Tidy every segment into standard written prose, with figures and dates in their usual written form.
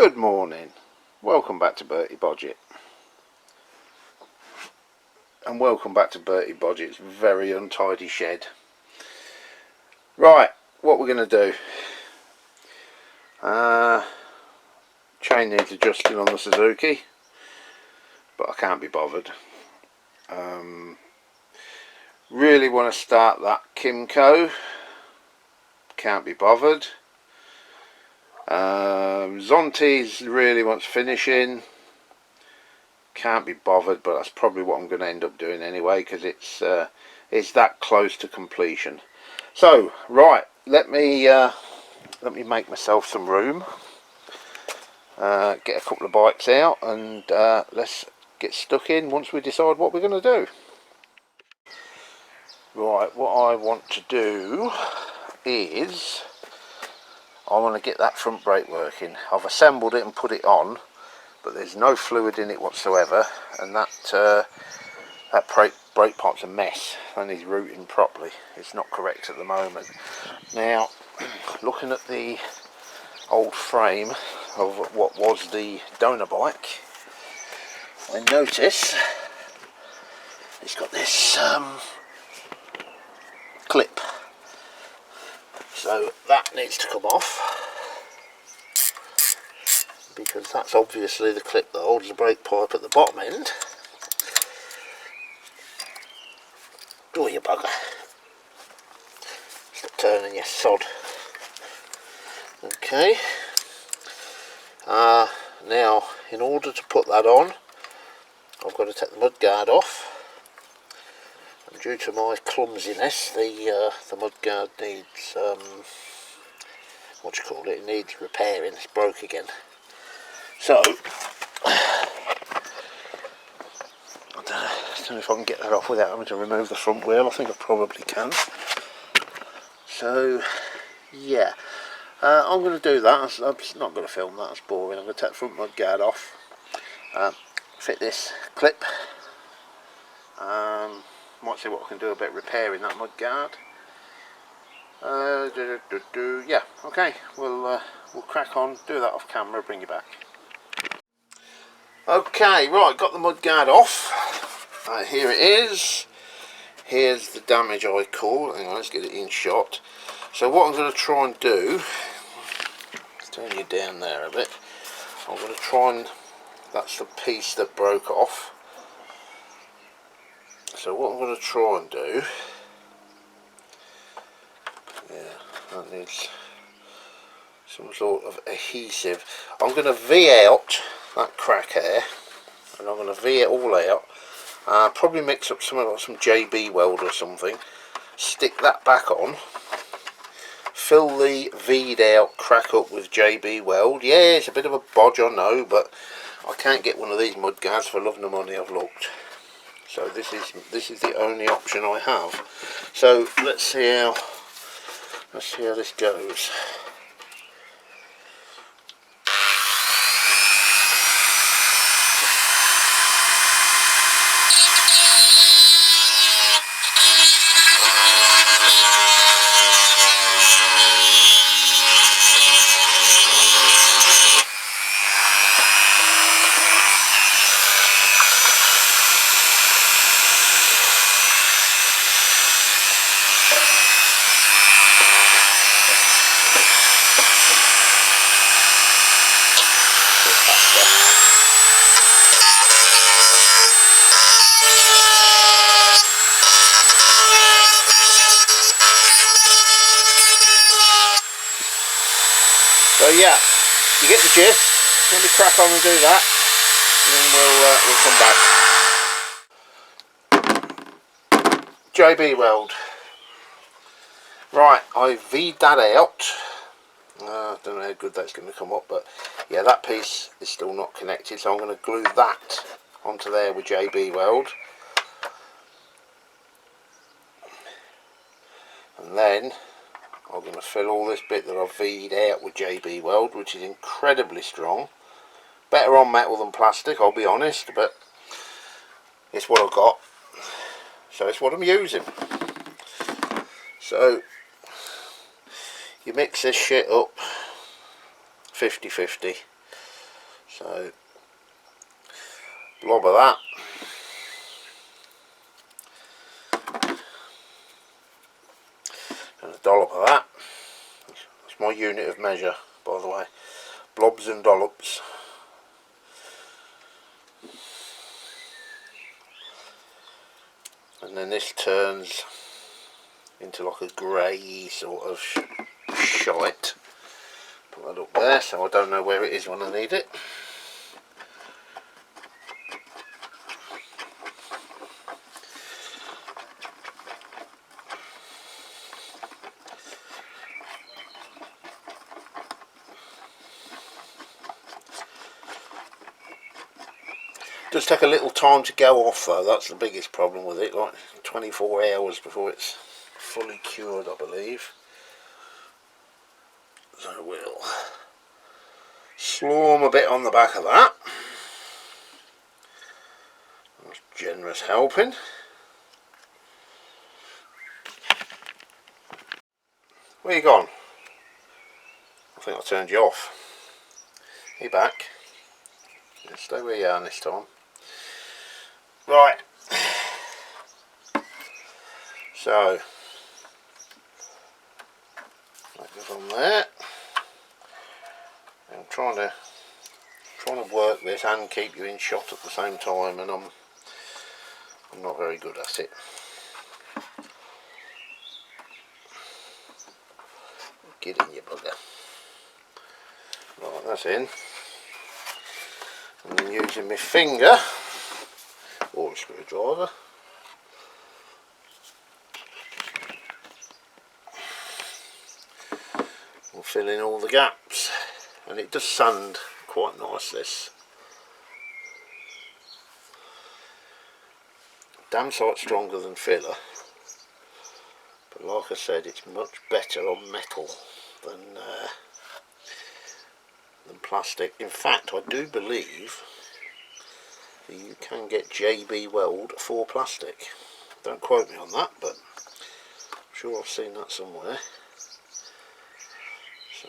Good morning, welcome back to Bertie Bodget, and welcome back to Bertie Bodget's very untidy shed. Right, what we're going to do, chain needs adjusting on the Suzuki, but I can't be bothered. Really want to start that Kimco, can't be bothered. Zontes really wants finishing, can't be bothered, but that's probably what I'm going to end up doing anyway, because it's that close to completion. So right, let me make myself some room, get a couple of bikes out, and let's get stuck in once we decide what we're going to do. Right, what I want to do is I want to get that front brake working. I've assembled it and put it on, but there's no fluid in it whatsoever, and that brake pipe's a mess and is routing properly. It's not correct at the moment. Now, looking at the old frame of what was the donor bike, I notice it's got this clip, so that needs to come off, because that's obviously the clip that holds the brake pipe at the bottom end. Oh, you bugger. Stop turning, you sod. Okay. Now, in order to put that on, I've got to take the mudguard off. And due to my clumsiness, the mudguard needs, it needs repairing. It's broke again. So, I don't know if I can get that off without having to remove the front wheel. I think I probably can. So, yeah, I'm going to do that. I'm not going to film that, it's boring. I'm going to take the front mudguard off, fit this clip, might see what I can do about repairing that mudguard. Yeah, okay, we'll crack on, do that off camera, bring you back. Okay, right, got the mudguard off. Here it is. Here's the damage I call. Hang on, let's get it in shot. So what I'm going to try and do, let's turn you down there a bit. I'm going to try and, that's the piece that broke off. So what I'm going to try and do, yeah, that needs some sort of adhesive. I'm going to V out that crack here, and I'm going to V it all out. Probably mix up something like some JB weld or something, stick that back on, fill the V'd out crack up with JB weld. Yeah, it's a bit of a bodge, I know, but I can't get one of these mudguards for love nor money. I've looked. So this is the only option I have. So let's see how this goes. So yeah, you get the gist. Let me crack on and do that, and then we'll come back. JB weld. Right, I V'd that out. I don't know how good that's going to come up, but yeah, that piece is still not connected, so I'm going to glue that onto there with JB weld. And then I'm going to fill all this bit that I've V'd out with JB weld, which is incredibly strong. Better on metal than plastic, I'll be honest, but it's what I've got. So it's what I'm using. So you mix this shit up 50-50. So blob of that. And a dollop of that. That's my unit of measure, by the way. Blobs and dollops. And then this turns into like a grey sort of shite. Put that up there so I don't know where it is when I need it. Does take a little time to go off though, that's the biggest problem with it, like 24 hours before it's fully cured, I believe. So we'll slorm a bit on the back of that. That's generous helping. Where you gone? I think I turned you off. Are you back? Yeah, stay where you are this time. Right. So that goes on there. I'm trying to work this and keep you in shot at the same time, and I'm not very good at it. Get in, you bugger. Right, that's in. And then using my finger or a screwdriver, we'll fill in all the gaps. And it does sand quite nice, this. Damn sight stronger than filler, but like I said, it's much better on metal than plastic. In fact, I do believe that you can get JB Weld for plastic. Don't quote me on that, but I'm sure I've seen that somewhere. So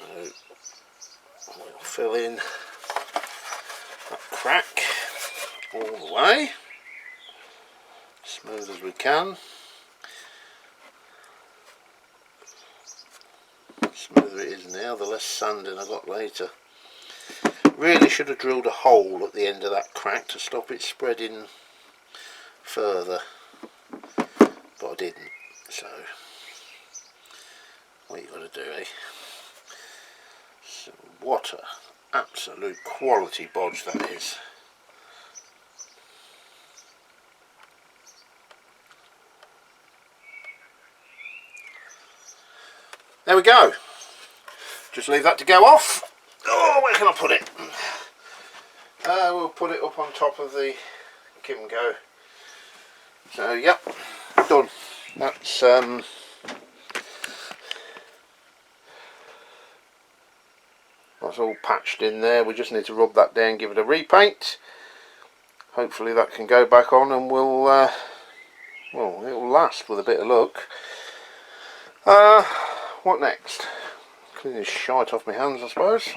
we'll fill in that crack all the way, smooth as we can. The smoother it is now, the less sanding I got later. Really should have drilled a hole at the end of that crack to stop it spreading further, but I didn't. So what you got to do, eh? So what a absolute quality bodge that is. There we go. Just leave that to go off. Oh, where can I put it? We'll put it up on top of the Kimco. So yep, done. That's all patched in there. We just need to rub that down, give it a repaint. Hopefully that can go back on, and we'll well, it'll last with a bit of luck. What next? Clean this shite off my hands, I suppose.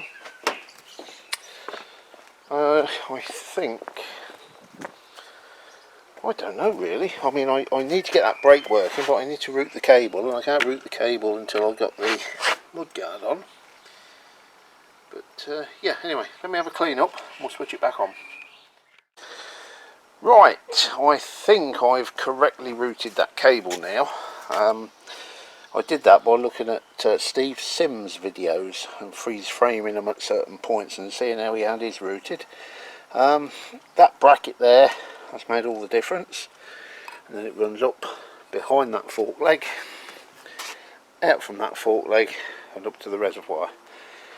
I think, I don't know really. I mean, I need to get that brake working, but I need to route the cable, and I can't route the cable until I've got the mudguard on. But yeah, anyway, let me have a clean up and we'll switch it back on. Right, I think I've correctly routed that cable now. I did that by looking at Steve Sims videos and freeze framing them at certain points and seeing how he had his routed. That bracket there has made all the difference, and then it runs up behind that fork leg, out from that fork leg and up to the reservoir.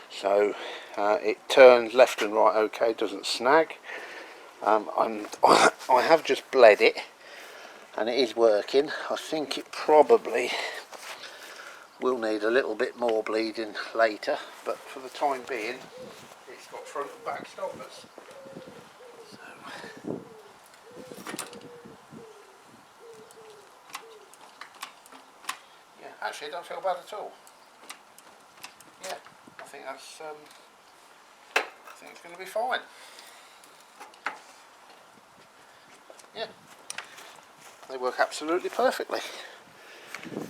So it turns left and right okay, doesn't snag. I have just bled it and it is working. I think it probably will need a little bit more bleeding later, but for the time being it's got front and back stoppers. So, yeah, actually I don't feel bad at all. Yeah, I think everything's going to be fine. Yeah, they work absolutely perfectly.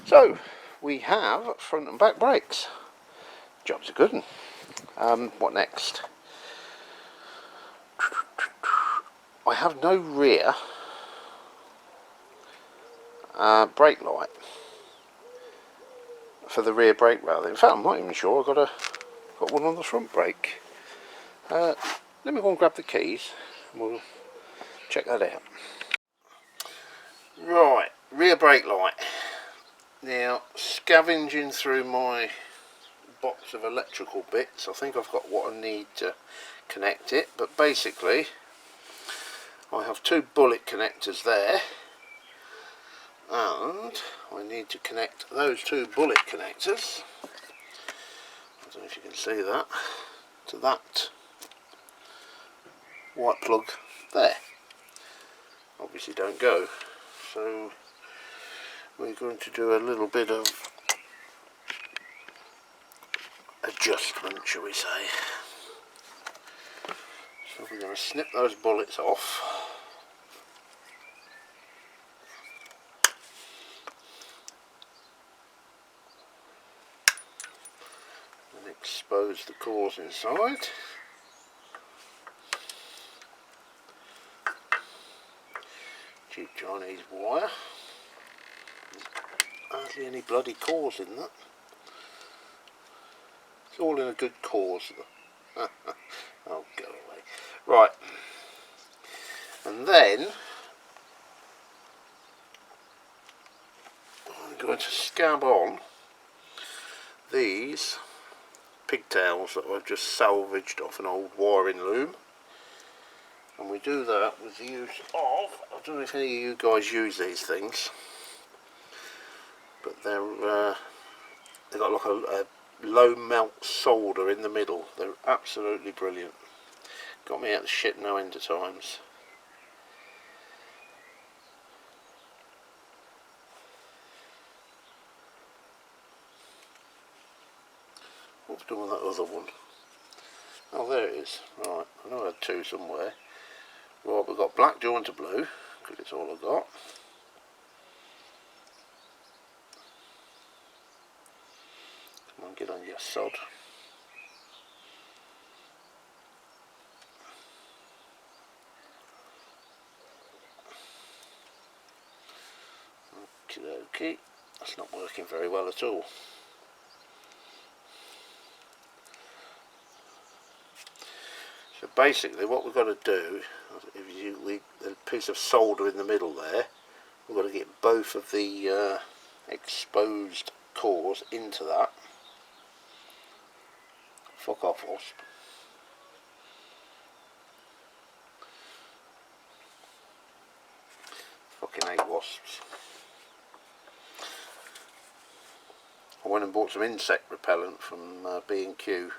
So we have front and back brakes. Job's a good one. What next? I have no rear brake light for the rear brake rail. In fact, I'm not even sure I've got one on the front brake. Let me go and grab the keys and we'll check that out. Right, rear brake light. Now, scavenging through my box of electrical bits, I think I've got what I need to connect it, but basically I have two bullet connectors there, and I need to connect those two bullet connectors, I don't know if you can see that, to that white plug there. Obviously don't go, so we're going to do a little bit of adjustment, shall we say. So we're going to snip those bullets off. And expose the cores inside. Cheap Chinese wire. Hardly any bloody cores in that. It's all in a good cause. Oh, go away. Right. And then I'm going to scab on these pigtails that I've just salvaged off an old wiring loom. And we do that with the use of, I don't know if any of you guys use these things, but they've got like a low melt solder in the middle. They're absolutely brilliant. Got me out the shit no end of times. What's done with that other one? Oh, there it is. Right, I know I had two somewhere. Right, we've got black jointer blue, because it's all I've got. Come on, get on your sod. Okie dokie. That's not working very well at all. So basically what we've got to do, the piece of solder in the middle there, we've got to get both of the exposed cores into that. Fuck off, wasp. Fucking hate wasps. I went and bought some insect repellent from B&Q.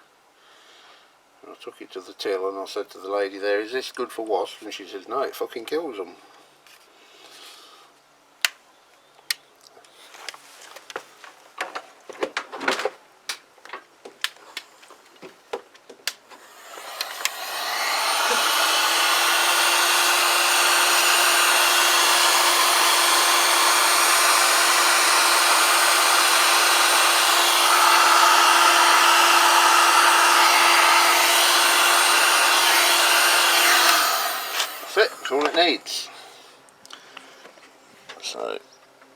I took it to the till and I said to the lady there, is this good for wasps? And she says, no, it fucking kills them. That's all it needs. So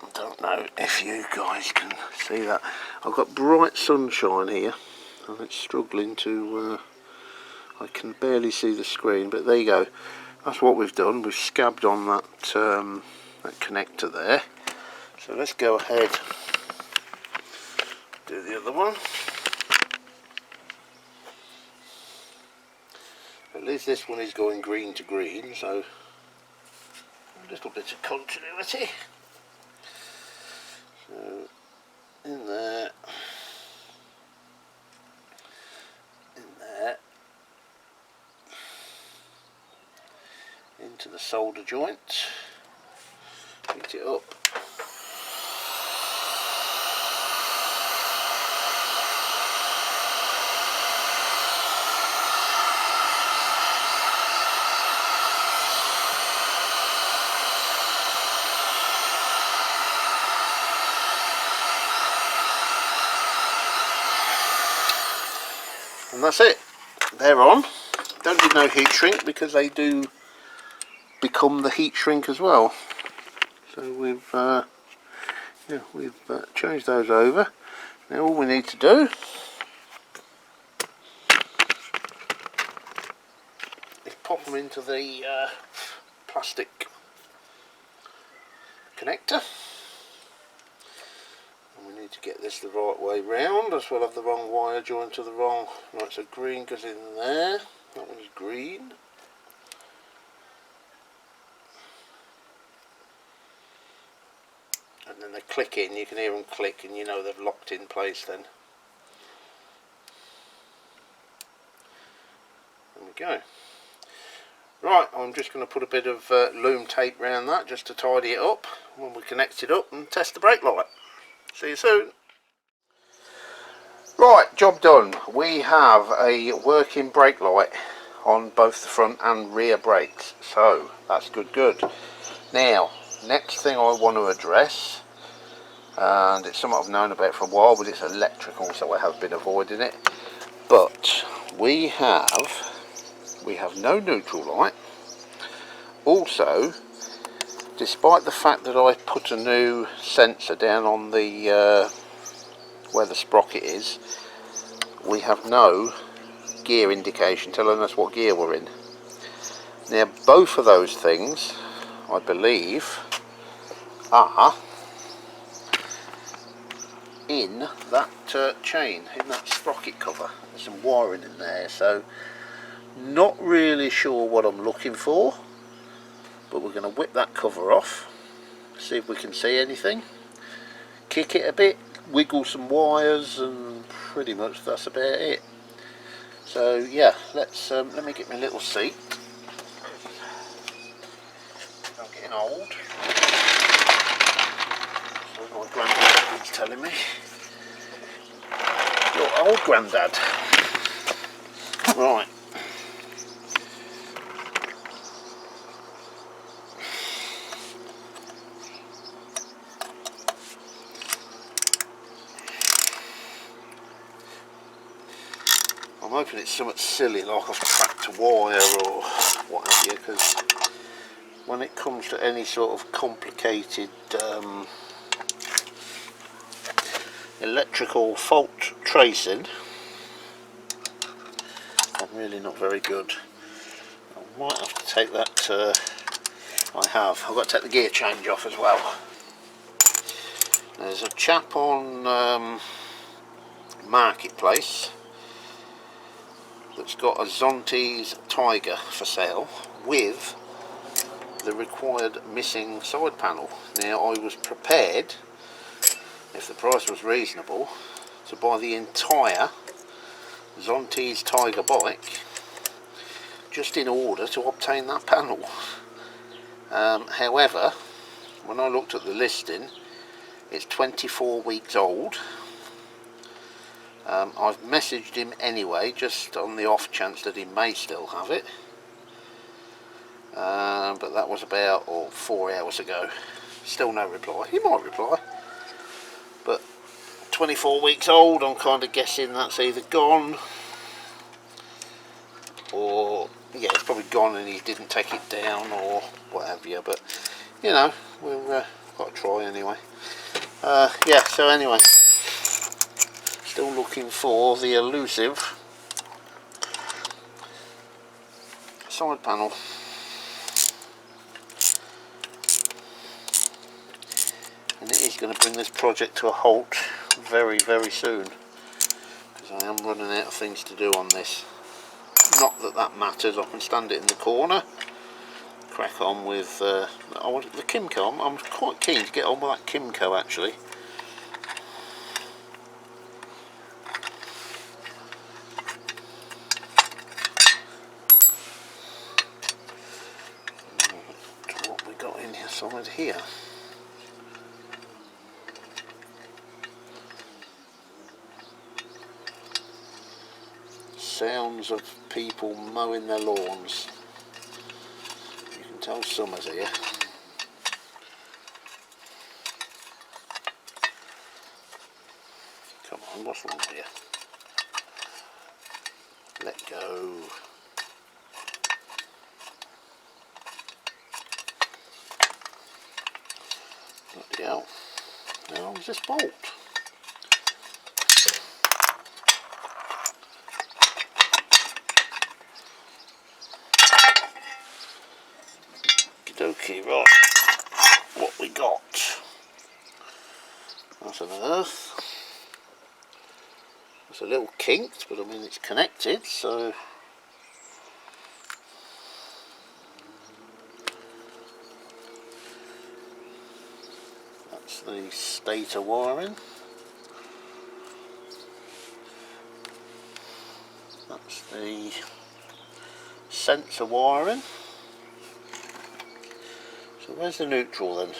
I don't know if you guys can see that. I've got bright sunshine here and it's struggling to I can barely see the screen, but there you go. That's what we've done. We've scabbed on that that connector there. So let's go ahead, do the other one. At least this one is going green to green, so a little bit of continuity. So in there, into the solder joint, heat it up. and that's it. They're on. Don't need no heat shrink because they do become the heat shrink as well. So we've changed those over. Now all we need to do is pop them into the plastic connector. And we need to get this the right way round, as well have the wrong wire joined to the wrong. Right, so green goes in there. That one's green. And then they click in, you can hear them click and you know they've locked in place then. There we go. Right, I'm just going to put a bit of loom tape around that just to tidy it up when we connect it up and test the brake light. See you soon. Right, job done. We have a working brake light on both the front and rear brakes, so that's good. Now, next thing I want to address, and it's something I've known about for a while, but it's electrical, so I have been avoiding it. But we have no neutral light. Also, despite the fact that I put a new sensor down on the where the sprocket is, we have no gear indication telling us what gear we're in. Now both of those things, I believe, are in that chain, in that sprocket cover. There's some wiring in there, so not really sure what I'm looking for, but we're going to whip that cover off, see if we can see anything, kick it a bit, wiggle some wires, and pretty much that's about it. So yeah, let me get my little seat. I'm getting old. So my granddad keeps telling me, you're old, granddad. Right. I'm hoping it's something silly like I've cracked a wire or what have you, because when it comes to any sort of complicated electrical fault tracing, I'm really not very good. I might have to take that, I've got to take the gear change off as well. There's a chap on Marketplace that's got a Zontes Tiger for sale with the required missing side panel. Now I was prepared, if the price was reasonable, to buy the entire Zontes Tiger bike just in order to obtain that panel. However, when I looked at the listing, it's 24 weeks old. I've messaged him anyway, just on the off chance that he may still have it, but that was about 4 hours ago. Still no reply. He might reply, but 24 weeks old, I'm kind of guessing that's either gone or, yeah, it's probably gone and he didn't take it down or what have you, but you know, we've got to try anyway. Yeah, so anyway, still looking for the elusive side panel. And it is going to bring this project to a halt very soon, because I am running out of things to do on this. Not that that matters, I can stand it in the corner, crack on with the Kimco. I'm quite keen to get on with that Kimco actually. What we got in inside here? Sounds of people mowing their lawns. You can tell summer's here. Come on, what's wrong with you? let go. Bloody hell. How long is this bolt? Okey-dokey, right. What we got? That's an earth. It's a little kinked, but I mean it's connected, so that's the stator wiring. That's the sensor wiring. So where's the neutral then?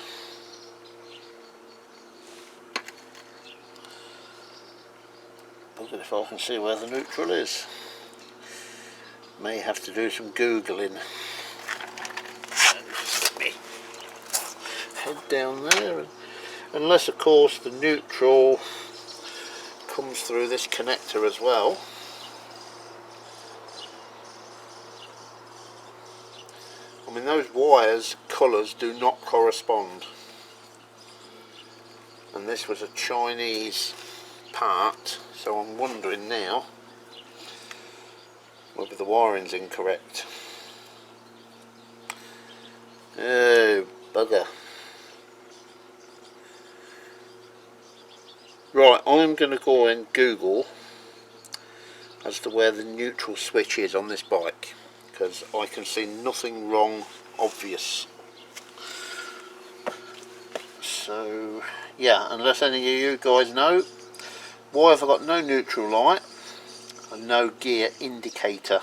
Look if I can see where the neutral is. May have to do some googling. Just let me head down there, unless of course the neutral comes through this connector as well. I mean, those wires colours do not correspond, and this was a Chinese part, so I'm wondering now whether the wiring's incorrect. Oh bugger. Right, I'm going to go and Google as to where the neutral switch is on this bike, because I can see nothing wrong obvious. So yeah, unless any of you guys know, why have I got no neutral light and no gear indicator,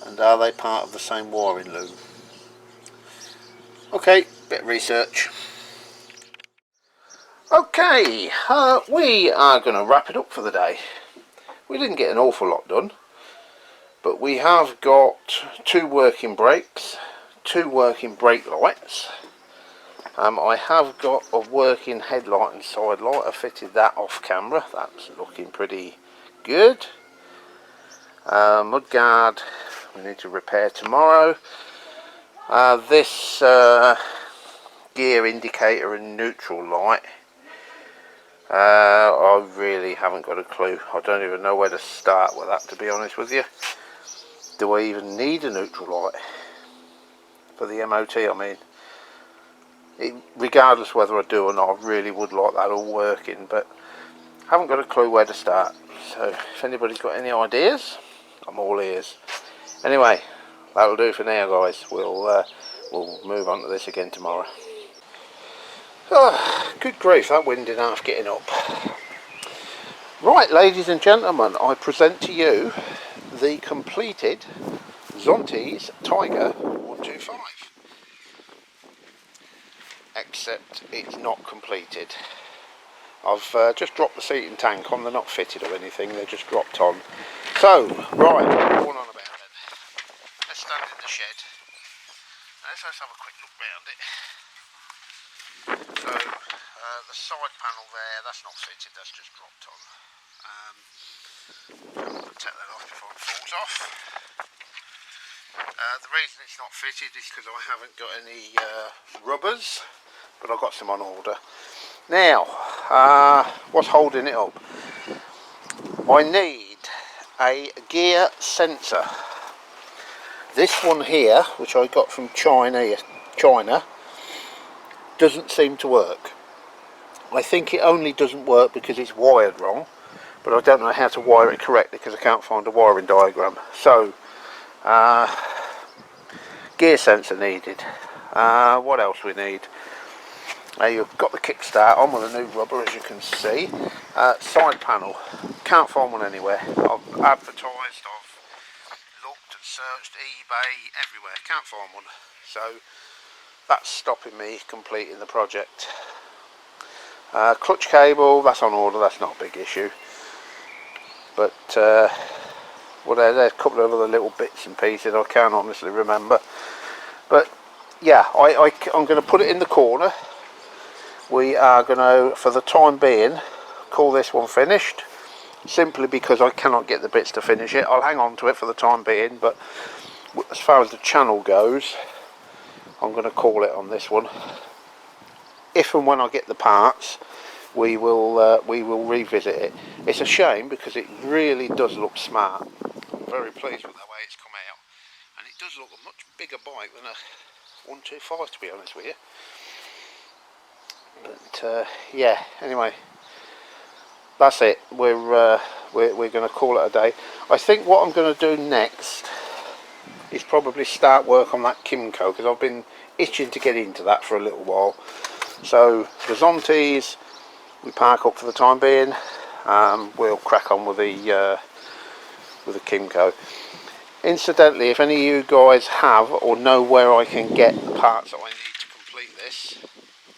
and are they part of the same wiring loom? Okay, bit of research. Okay, we are going to wrap it up for the day. We didn't get an awful lot done, but we have got 2 working brakes, 2 working brake lights. I have got a working headlight and side light. I fitted that off camera. That's looking pretty good. Mudguard we need to repair tomorrow. This gear indicator and neutral light, I really haven't got a clue. I don't even know where to start with that, to be honest with you. Do I even need a neutral light for the MOT? I mean, regardless whether I do or not, I really would like that all working, but I haven't got a clue where to start. So if anybody's got any ideas, I'm all ears. Anyway, that'll do for now, guys. We'll move on to this again tomorrow. Oh, good grief, that wind didn't half getting up. Right, ladies and gentlemen, I present to you the completed Zontes Tiger 125. Except it's not completed. I've just dropped the seating tank on. They're not fitted or anything, they're just dropped on. So, right, what's going on about it? Let's stand in the shed. Let's have a quick look round it. So, the side panel there, that's not fitted, that's just dropped on. I'll take that off before it falls off. The reason it's not fitted is because I haven't got any rubbers, but I've got some on order. Now, what's holding it up? I need a gear sensor. This one here, which I got from China, doesn't seem to work. I think it only doesn't work because it's wired wrong, but I don't know how to wire it correctly because I can't find a wiring diagram. So, gear sensor needed. What else we need? You've got the kickstart on with a new rubber, as you can see. Side panel, can't find one anywhere. I've advertised, I've looked and searched eBay, everywhere, can't find one. So that's stopping me completing the project. Clutch cable, that's on order, that's not a big issue. But well, there's a couple of other little bits and pieces I can't honestly remember. But yeah, I'm going to put it in the corner. We are going to, for the time being, call this one finished. simply because I cannot get the bits to finish it. I'll hang on to it for the time being, but as far as the channel goes, I'm going to call it on this one. If and when I get the parts, we will revisit it. It's a shame because it really does look smart. I'm very pleased with the way it's come out, and it does look a much bigger bike than a 125, to be honest with you. But yeah, anyway, that's it. We're going to call it a day. I think what I'm going to do next is probably start work on that Kimco, because I've been itching to get into that for a little while. So the Zontes we park up for the time being. We'll crack on with the Kimco. Incidentally, if any of you guys have or know where I can get the parts that I need to complete this,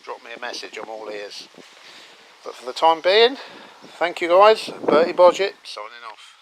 drop me a message, I'm all ears. But for the time being, thank you guys. Bertie Bodgett signing off.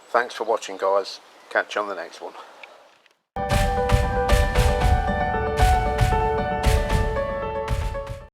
Thanks for watching, guys. Catch you on the next one.